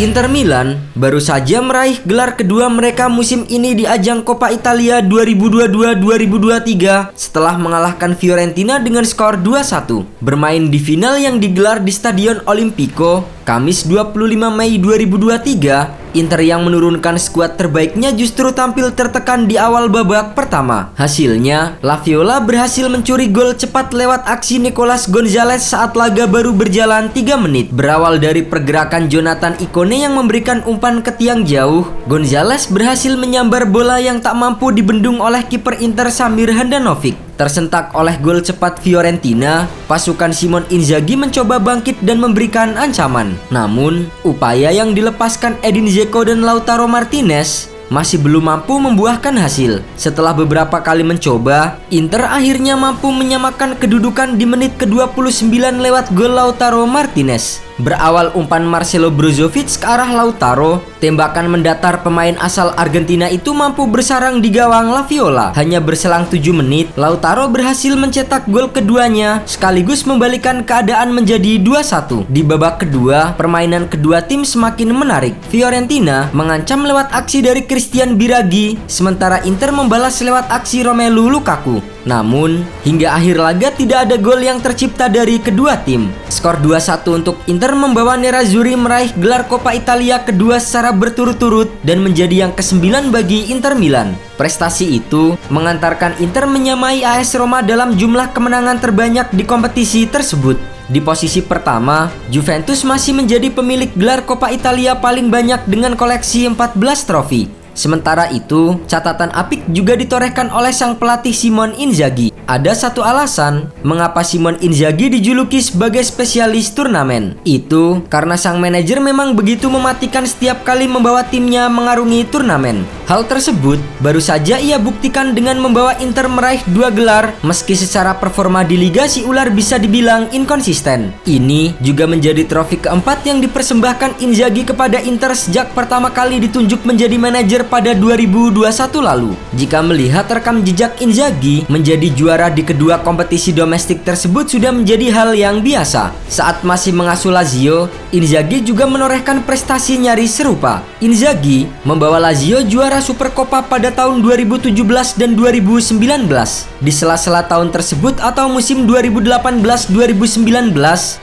Inter Milan baru saja meraih gelar kedua mereka musim ini di ajang Coppa Italia 2022-2023 setelah mengalahkan Fiorentina dengan skor 2-1. Bermain di final yang digelar di Stadion Olimpico, Kamis 25 Mei 2023, Inter yang menurunkan skuad terbaiknya justru tampil tertekan di awal babak pertama. Hasilnya, La Viola berhasil mencuri gol cepat lewat aksi Nicolas Gonzalez saat laga baru berjalan 3 menit. Berawal dari pergerakan Jonathan Ikone yang memberikan umpan ke tiang jauh, Gonzalez berhasil menyambar bola yang tak mampu dibendung oleh kiper Inter Samir Handanovic. Tersentak oleh gol cepat Fiorentina, pasukan Simone Inzaghi mencoba bangkit dan memberikan ancaman. Namun, upaya yang dilepaskan Edin Dzeko dan Lautaro Martinez masih belum mampu membuahkan hasil. Setelah beberapa kali mencoba, Inter akhirnya mampu menyamakan kedudukan di menit ke-29 lewat gol Lautaro Martinez. Berawal umpan Marcelo Brozovic ke arah Lautaro, tembakan mendatar pemain asal Argentina itu mampu bersarang di gawang La Viola. Hanya berselang 7 menit, Lautaro berhasil mencetak gol keduanya sekaligus membalikan keadaan menjadi 2-1. Di babak kedua, permainan kedua tim semakin menarik. Fiorentina mengancam lewat aksi dari Christian Biraghi, sementara Inter membalas lewat aksi Romelu Lukaku. Namun, hingga akhir laga tidak ada gol yang tercipta dari kedua tim. Skor 2-1 untuk Inter membawa Nerazzurri meraih gelar Coppa Italia kedua secara berturut-turut dan menjadi yang ke-9 bagi Inter Milan. Prestasi itu mengantarkan Inter menyamai AS Roma dalam jumlah kemenangan terbanyak di kompetisi tersebut. Di posisi pertama, Juventus masih menjadi pemilik gelar Coppa Italia paling banyak dengan koleksi 14 trofi. Sementara itu, catatan apik juga ditorehkan oleh sang pelatih Simone Inzaghi. Ada satu alasan mengapa Simone Inzaghi dijuluki sebagai spesialis turnamen. Itu karena sang manajer memang begitu mematikan setiap kali membawa timnya mengarungi turnamen. Hal tersebut baru saja ia buktikan dengan membawa Inter meraih 2 gelar meski secara performa di Liga si ular bisa dibilang inkonsisten. Ini juga menjadi trofi keempat yang dipersembahkan Inzaghi kepada Inter sejak pertama kali ditunjuk menjadi manajer pada 2021 lalu. Jika melihat rekam jejak Inzaghi menjadi juara di kedua kompetisi domestik tersebut sudah menjadi hal yang biasa. Saat masih mengasuh Lazio, Inzaghi juga menorehkan prestasi nyaris serupa. Inzaghi membawa Lazio juara Supercoppa pada tahun 2017 dan 2019. Di sela-sela tahun tersebut atau musim 2018-2019,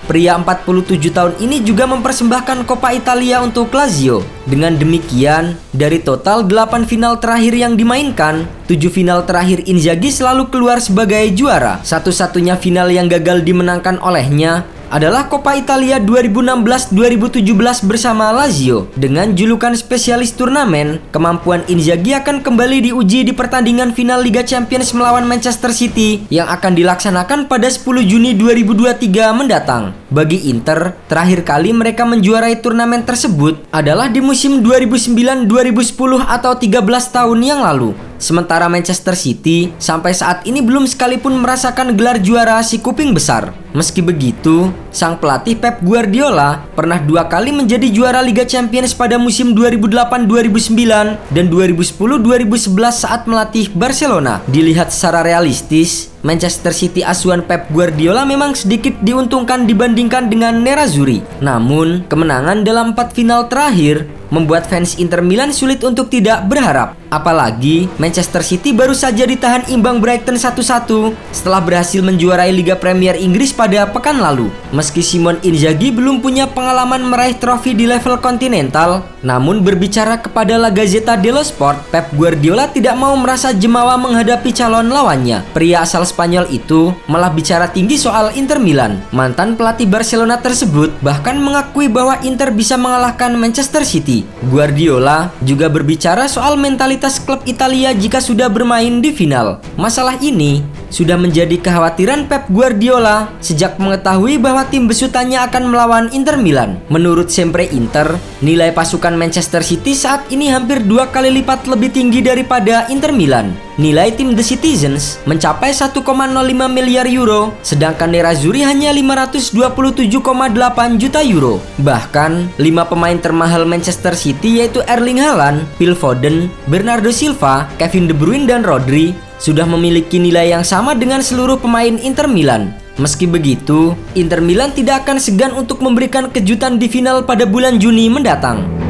pria 47 tahun ini juga mempersembahkan Coppa Italia untuk Lazio. Dengan demikian, dari total 8 final terakhir yang dimainkan, 7 final terakhir Inzaghi selalu keluar sebagai juara. Satu-satunya final yang gagal dimenangkan olehnya adalah Coppa Italia 2016-2017 bersama Lazio. Dengan julukan spesialis turnamen, kemampuan Inzaghi akan kembali diuji di pertandingan final Liga Champions melawan Manchester City yang akan dilaksanakan pada 10 Juni 2023 mendatang. Bagi Inter, terakhir kali mereka menjuarai turnamen tersebut adalah di musim 2009-2010 atau 13 tahun yang lalu. Sementara Manchester City sampai saat ini belum sekalipun merasakan gelar juara si kuping besar. Meski begitu, sang pelatih Pep Guardiola pernah 2 kali menjadi juara Liga Champions pada musim 2008-2009 dan 2010-2011 saat melatih Barcelona. Dilihat secara realistis, Manchester City asuhan Pep Guardiola memang sedikit diuntungkan dibandingkan dengan Nerazzurri. Namun, kemenangan dalam 4 final terakhir membuat fans Inter Milan sulit untuk tidak berharap. Apalagi Manchester City baru saja ditahan imbang Brighton 1-1 setelah berhasil menjuarai Liga Premier Inggris pada pekan lalu. Meski Simone Inzaghi belum punya pengalaman meraih trofi di level kontinental, namun berbicara kepada La Gazzetta dello Sport, Pep Guardiola tidak mau merasa jemawa menghadapi calon lawannya. Pria asal Spanyol itu malah bicara tinggi soal Inter Milan. Mantan pelatih Barcelona tersebut bahkan mengakui bahwa Inter bisa mengalahkan Manchester City. Guardiola juga berbicara soal mentalitas klub Italia jika sudah bermain di final. Masalah ini sudah menjadi kekhawatiran Pep Guardiola sejak mengetahui bahwa tim besutannya akan melawan Inter Milan. Menurut Sempre Inter, nilai pasukan Manchester City saat ini hampir 2 kali lipat lebih tinggi daripada Inter Milan. Nilai tim The Citizens mencapai 1,05 miliar euro, sedangkan Nerazzurri hanya 527,8 juta euro. Bahkan, 5 pemain termahal Manchester City yaitu Erling Haaland, Phil Foden, Bernardo Silva, Kevin De Bruyne dan Rodri sudah memiliki nilai yang sama dengan seluruh pemain Inter Milan. Meski begitu, Inter Milan tidak akan segan untuk memberikan kejutan di final pada bulan Juni mendatang.